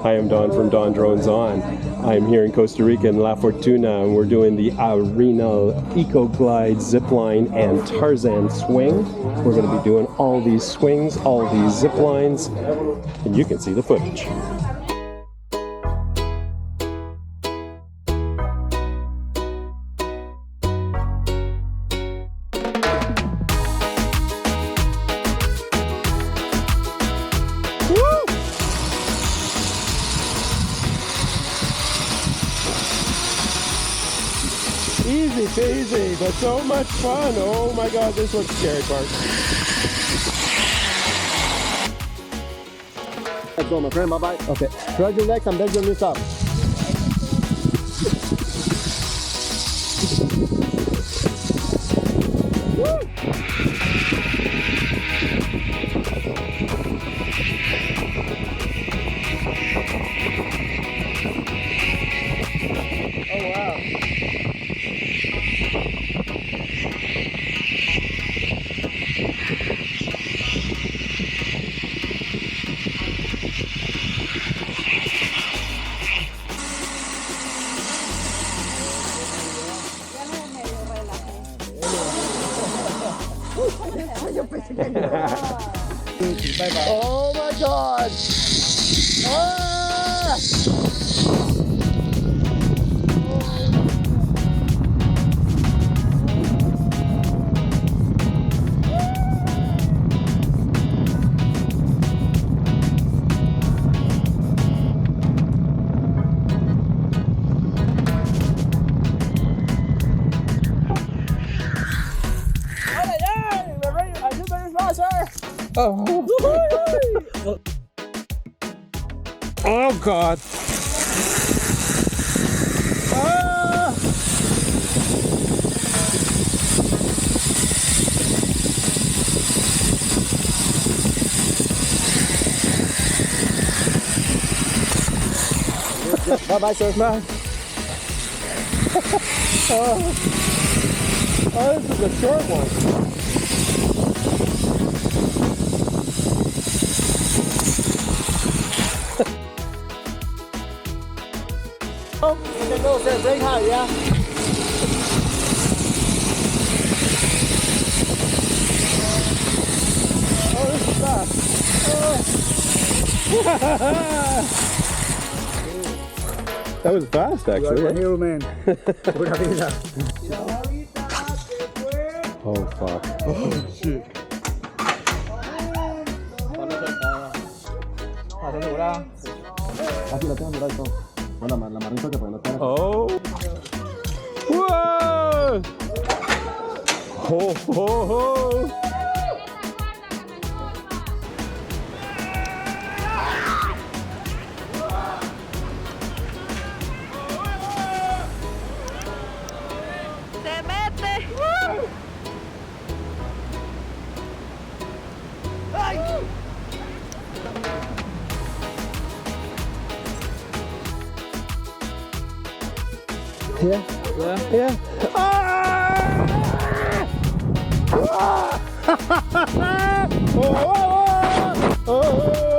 Hi, I'm Don from DonDronesOn. I'm here in Costa Rica in La Fortuna, and we're doing the Arenal EcoGlide Zipline and Tarzan swing. We're going to be doing all these swings, all these ziplines, and you can see the footage. Easy peasy, but so much fun. Oh my god, this looks scary part. Let's go, my friend. Bye-bye. Okay. Spread your legs and bend your knees up. Woo! Oh, wow. Oh my god! Ah! Oh. Oh god. Ah. Bye-bye, sir. Bye. Oh, this is a short one. Oh, you can go, sir. Break high, yeah? Oh, this is fast. That was fast, actually. You are a hero, man. Pura vida. Oh, fuck. Oh, shit. Oh. Whoa! Ho, ho, ho! ¡Se mete! ¡Ay! Yeah? Yeah? Yeah. Ah! Ah! Oh, oh, oh, oh.